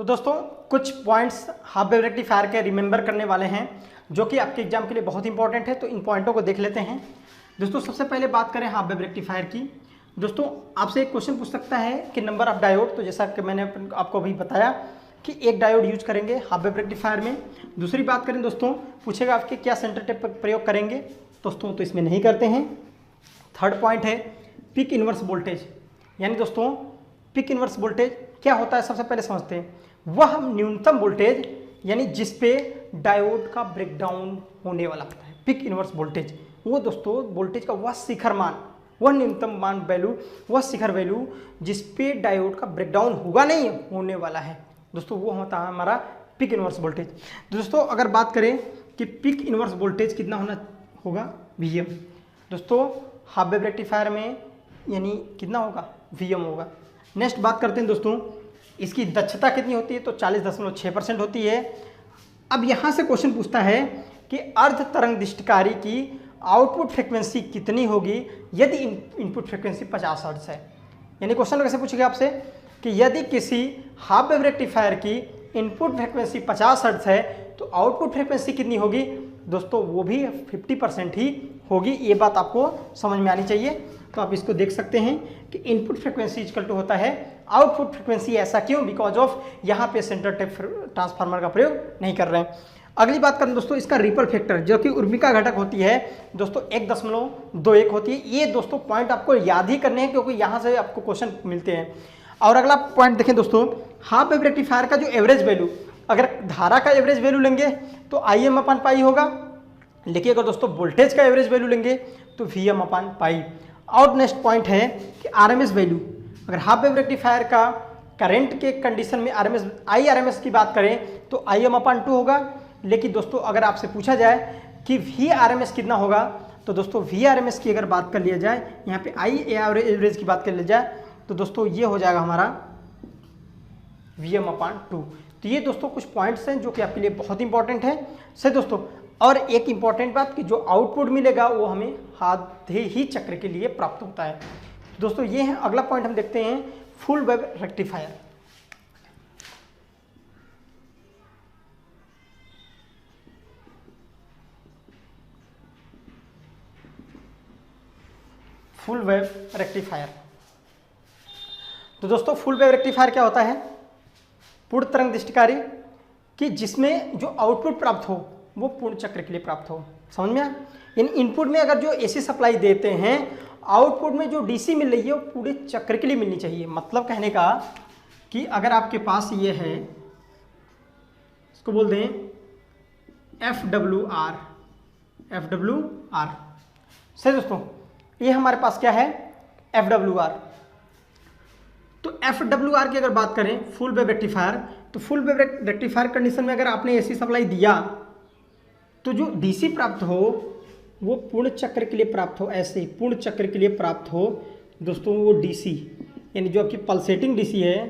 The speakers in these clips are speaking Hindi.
दोस्तों कुछ पॉइंट्स हाफ वेव रेक्टिफायर के रिमेंबर करने वाले हैं जो कि आपके एग्जाम के लिए बहुत इंपॉर्टेंट है। तो इन पॉइंटों को देख लेते हैं। दोस्तों सबसे पहले बात करें हाफ वेव रेक्टिफायर की। दोस्तों आपसे एक क्वेश्चन पूछ सकता है कि नंबर ऑफ डायोड, तो जैसा कि मैंने आपको अभी बताया कि एक डायोड यूज करेंगे हाफ वेव रेक्टिफायर में। दूसरी बात करें दोस्तों, पूछेगा आपके क्या सेंटर टेप पर प्रयोग करेंगे दोस्तों, तो इसमें नहीं करते हैं। थर्ड पॉइंट है पीक इनवर्स वोल्टेज, यानी दोस्तों पीक इनवर्स वोल्टेज क्या होता है सबसे पहले समझते हैं। वह न्यूनतम वोल्टेज यानी जिस पे डायोड का ब्रेकडाउन होने वाला होता है। पीक इनवर्स वोल्टेज वो दोस्तों वोल्टेज का वह शिखर मान, वह न्यूनतम मान वैल्यू, वह शिखर वैल्यू जिस पे डायोड का ब्रेकडाउन होगा नहीं होने वाला है दोस्तों, वो होता है हमारा पीक इनवर्स वोल्टेज। दोस्तों अगर बात करें कि पीक इनवर्स वोल्टेज कितना होना होगा, Vm दोस्तों हाफ वेव रेक्टिफायर में यानी कितना होगा, Vm होगा। नेक्स्ट बात करते हैं दोस्तों, इसकी दक्षता कितनी होती है, तो 40.6% होती है। अब यहाँ से क्वेश्चन पूछता है कि अर्ध तरंग दृष्टिकारी की आउटपुट फ्रिक्वेंसी कितनी होगी यदि इनपुट फ्रिक्वेंसी 50 हर्ट्ज है। यानी क्वेश्चन कैसे पूछेगा आपसे कि यदि किसी हाफ वेव रेक्टिफायर की इनपुट फ्रिक्वेंसी 50 हर्ट्ज है तो आउटपुट फ्रिक्वेंसी कितनी होगी दोस्तों, वो भी 50% ही होगी। ये बात आपको समझ में आनी चाहिए। तो आप इसको देख सकते हैं कि इनपुट फ्रिक्वेंसी इक्वल टू होता है आउटपुट फ्रिक्वेंसी। ऐसा क्यों, बिकॉज ऑफ यहाँ पे सेंटर टेप ट्रांसफार्मर का प्रयोग नहीं कर रहे हैं। अगली बात करें दोस्तों, इसका रिपल फैक्टर जो कि उर्मिका घटक होती है दोस्तों 1.21 होती है। ये दोस्तों पॉइंट आपको याद ही करने हैं क्योंकि यहाँ से आपको क्वेश्चन मिलते हैं। और अगला पॉइंट देखें दोस्तों, हाफ वेव रेक्टिफायर का जो एवरेज वैल्यू, अगर धारा का एवरेज वैल्यू लेंगे तो Im/पाई होगा, लेकिन अगर दोस्तों वोल्टेज का एवरेज वैल्यू लेंगे तो Vm/पाई। और नेक्स्ट पॉइंट है कि आरएमएस वैल्यू, अगर हाफ वेव रेक्टिफायर का करंट के कंडीशन में आरएमएस की बात करें तो Im/2 होगा। लेकिन दोस्तों अगर आपसे पूछा जाए कि Vrms कितना होगा तो दोस्तों Vrms की अगर बात कर लिया जाए, यहाँ पे I एवरेज की बात कर लिया जाए तो दोस्तों ये हो जाएगा हमारा Vm/2। तो ये दोस्तों कुछ पॉइंट्स हैं जो कि आपके लिए बहुत इंपॉर्टेंट है सही दोस्तों। और एक इंपॉर्टेंट बात कि जो आउटपुट मिलेगा वो हमें आधे ही चक्र के लिए प्राप्त होता है दोस्तों। ये है अगला पॉइंट, हम देखते हैं full wave rectifier. Full wave rectifier, तो दोस्तों फुल वेव रेक्टिफायर क्या होता है, पूर्ण तरंग दृष्टिकारी कि जिसमें जो आउटपुट प्राप्त हो वो पूर्ण चक्र के लिए प्राप्त हो। समझ में आया, यानी इनपुट में अगर जो एसी सप्लाई देते हैं, आउटपुट में जो डीसी मिल रही है वो पूरे चक्र के लिए मिलनी चाहिए। मतलब कहने का कि अगर आपके पास ये है, इसको बोल दें FWR सही दोस्तों, ये हमारे पास क्या है FWR। तो FWR की अगर बात करें फुल वेव रेक्टिफायर, तो फुल वेव रेक्टिफायर कंडीशन में अगर आपने एसी सप्लाई दिया तो जो डीसी प्राप्त हो वो पूर्ण चक्र के लिए प्राप्त हो, ऐसे पूर्ण चक्र के लिए प्राप्त हो दोस्तों। वो डीसी यानी जो आपकी पल्सेटिंग डीसी है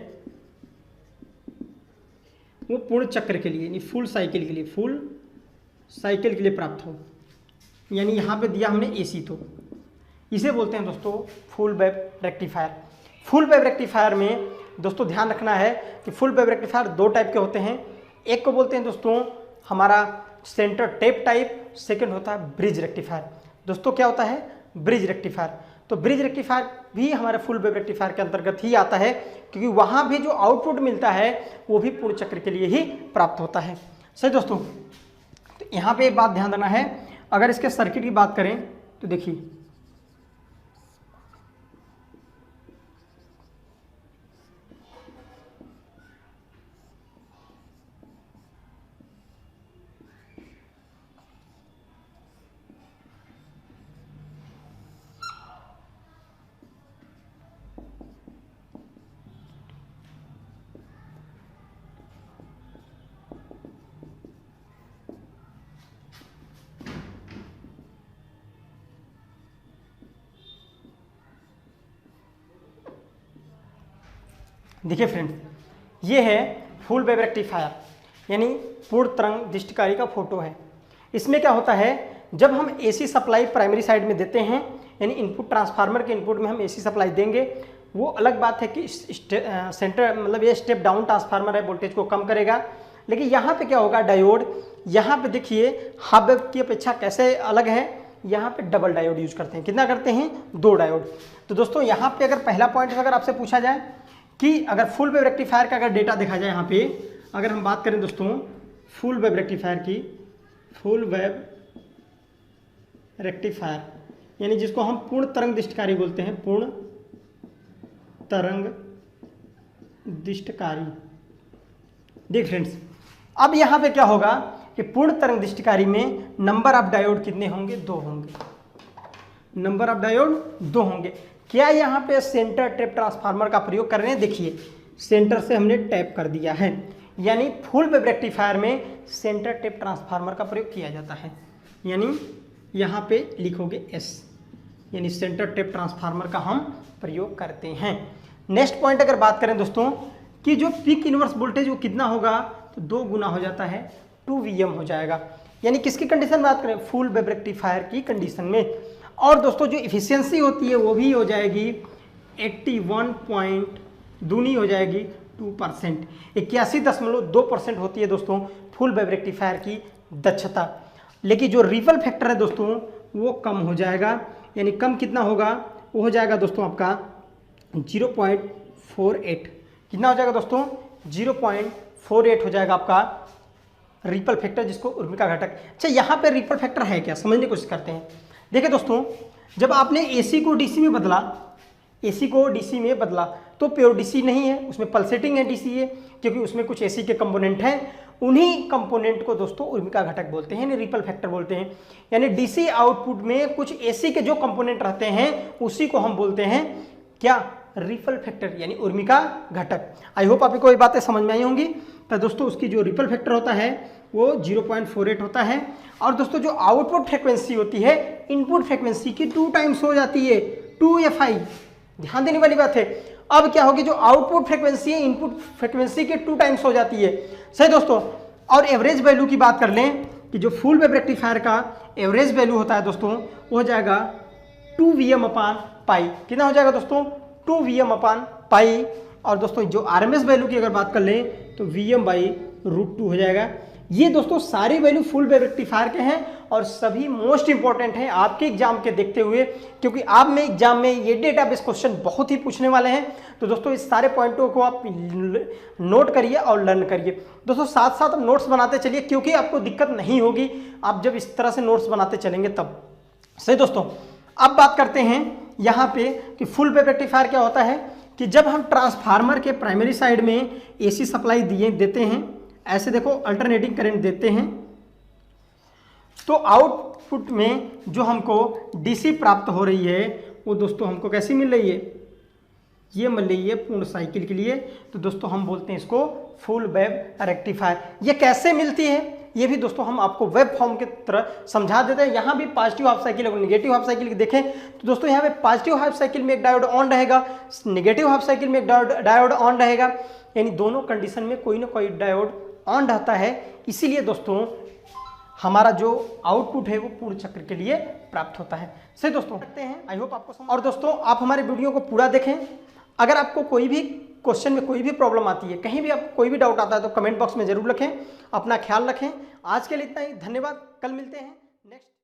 वो पूर्ण चक्र के लिए यानी फुल साइकिल के लिए प्राप्त हो। यानी यहाँ पे दिया हमने एसी, तो इसे बोलते हैं दोस्तों full wave rectifier. Full wave rectifier में दोस्तों ध्यान रखना है कि फुल वेव रेक्टिफायर दो टाइप के होते हैं। एक को बोलते हैं दोस्तों हमारा सेंटर टेप टाइप, सेकंड होता है ब्रिज रेक्टिफायर। दोस्तों क्या होता है ब्रिज रेक्टिफायर, तो ब्रिज रेक्टिफायर भी हमारे फुल वेव रेक्टिफायर के अंतर्गत ही आता है क्योंकि वहाँ भी जो आउटपुट मिलता है वो भी पूर्ण चक्र के लिए ही प्राप्त होता है सही दोस्तों। तो यहाँ पे एक बात ध्यान देना है, अगर इसके सर्किट की बात करें तो देखिए देखिए फ्रेंड, ये है फुल वेव रेक्टिफायर यानी पूर्ण तरंग दृष्टिकारी का फोटो है। इसमें क्या होता है, जब हम एसी सप्लाई प्राइमरी साइड में देते हैं, यानी इनपुट ट्रांसफार्मर के इनपुट में हम एसी सप्लाई देंगे, वो अलग बात है कि सेंटर मतलब ये स्टेप डाउन ट्रांसफार्मर है, वोल्टेज को कम करेगा। लेकिन यहाँ पे क्या होगा, डायोड, यहाँ पे देखिए हाफ वेव की अपेक्षा कैसे अलग है, यहाँ पे डबल डायोड यूज करते हैं। कितना करते हैं, 2 डायोड। तो दोस्तों यहाँ पे अगर पहला पॉइंट अगर आपसे पूछा जाए कि अगर फुल वेव रेक्टिफायर का अगर डेटा देखा जाए, यहाँ पे अगर हम बात करें दोस्तों फुल वेव रेक्टिफायर की, फुल वेव रेक्टिफायर यानी जिसको हम पूर्ण तरंग दिष्टकारी बोलते हैं, पूर्ण तरंग दिष्टकारी। देख फ्रेंड्स, अब यहाँ पे क्या होगा कि पूर्ण तरंग दिष्टकारी में नंबर ऑफ डायोड कितने होंगे, 2 होंगे। नंबर ऑफ डायोड 2 होंगे। क्या यहाँ पे सेंटर टैप ट्रांसफार्मर का प्रयोग कर रहे हैं, देखिए सेंटर से हमने टैप कर दिया है, यानी फुल वेव रेक्टिफायर में सेंटर टैप ट्रांसफार्मर का प्रयोग किया जाता है। यानी यहाँ पे लिखोगे S, यानी सेंटर टैप ट्रांसफार्मर का हम प्रयोग करते हैं। नेक्स्ट पॉइंट अगर बात करें दोस्तों कि जो पीक इनवर्स वोल्टेज वो कितना होगा, तो 2 गुना हो जाता है, 2 Vm हो जाएगा। यानी किसकी कंडीशन बात करें, फुल वेव रेक्टिफायर की कंडीशन में। और दोस्तों जो इफिशियंसी होती है वो भी हो जाएगी 81 दूनी हो जाएगी 2%, 81.2% होती है दोस्तों फुल वेव रेक्टिफायर की दक्षता। लेकिन जो रिपल फैक्टर है दोस्तों वो कम हो जाएगा, यानी कम कितना होगा, वो हो जाएगा दोस्तों आपका 0.48। कितना हो जाएगा दोस्तों, 0.48 हो जाएगा आपका रिपल फैक्टर, जिसको उर्मिका घटक। अच्छा यहाँ पे रिपल फैक्टर है क्या, समझने की कोशिश करते हैं। देखिए दोस्तों, जब आपने एसी को डीसी में बदला, एसी को डीसी में बदला तो प्योर डीसी नहीं है, उसमें पल्सेटिंग है डीसी है, क्योंकि उसमें कुछ एसी के कंपोनेंट हैं। उन्हीं कंपोनेंट को दोस्तों उर्मिका घटक बोलते हैं, यानी रिपल फैक्टर बोलते हैं। यानी डीसी आउटपुट में कुछ एसी के जो कंपोनेंट रहते हैं उसी को हम बोलते हैं क्या, रिपल फैक्टर, यानी उर्मिका घटक। आई होप आपको ये बातें समझ में आई होंगी। तो दोस्तों उसकी जो रिपल फैक्टर होता है वो 0.48 होता है। और दोस्तों जो आउटपुट फ्रिक्वेंसी होती है इनपुट फ्रिक्वेंसी की 2 टाइम्स हो जाती है, 2FI। ध्यान देने वाली बात है। अब क्या होगी, जो आउटपुट फ्रिक्वेंसी है इनपुट फ्रिक्वेंसी के 2 टाइम्स हो जाती है, सही दोस्तों। और एवरेज वैल्यू की बात कर लें कि जो फुल वेव रेक्टिफायर का एवरेज वैल्यू होता है दोस्तों वो हो जाएगा 2 Vm/π। कितना हो जाएगा दोस्तों, 2 Vm/π। और दोस्तों जो RMS वैल्यू की अगर बात कर लें तो Vm/√2 हो जाएगा। ये दोस्तों सारी वैल्यू फुल वेव रेक्टिफायर के हैं और सभी मोस्ट इंपॉर्टेंट हैं आपके एग्जाम के देखते हुए, क्योंकि आप में एग्जाम में ये डेटाबेस क्वेश्चन बहुत ही पूछने वाले हैं। तो दोस्तों इस सारे पॉइंटों को आप नोट करिए और लर्न करिए। दोस्तों साथ साथ आप नोट्स बनाते चलिए, क्योंकि आपको दिक्कत नहीं होगी आप जब इस तरह से नोट्स बनाते चलेंगे तब, सही दोस्तों। अब बात करते हैं यहाँ पे कि फुल वेव रेक्टिफायर क्या होता है, कि जब हम ट्रांसफार्मर के प्राइमरी साइड में एसी सप्लाई देते हैं, ऐसे देखो अल्टरनेटिंग करंट देते हैं, तो आउटपुट में जो हमको डीसी प्राप्त हो रही है वो दोस्तों हमको कैसी मिल रही है, ये मिल रही है पूर्ण साइकिल के लिए। तो दोस्तों हम बोलते हैं इसको फुल वेव रेक्टिफायर। ये कैसे मिलती है ये भी दोस्तों हम आपको वेब फॉर्म की तरह समझा देते हैं। यहाँ भी पॉजिटिव हाफ साइकिल और नेगेटिव हाफ साइकिल देखें तो दोस्तों यहाँ पे पॉजिटिव हाफ साइकिल में एक डायोड ऑन रहेगा, नेगेटिव हाफ साइकिल में एक डायोड ऑन रहेगा, यानी दोनों कंडीशन में कोई ना कोई डायोड ऑन रहता है। इसीलिए दोस्तों हमारा जो आउटपुट है वो पूर्ण चक्र के लिए प्राप्त होता है। सही दोस्तों, करते हैं। आई होप आपको समझ। और दोस्तों आप हमारे वीडियो को पूरा देखें। अगर आपको कोई भी क्वेश्चन में कोई भी प्रॉब्लम आती है, कहीं भी आपको कोई भी डाउट आता है तो कमेंट बॉक्स में जरूर लिखें। अपना ख्याल रखें। आज के लिए इतना ही, धन्यवाद। कल मिलते हैं नेक्स्ट।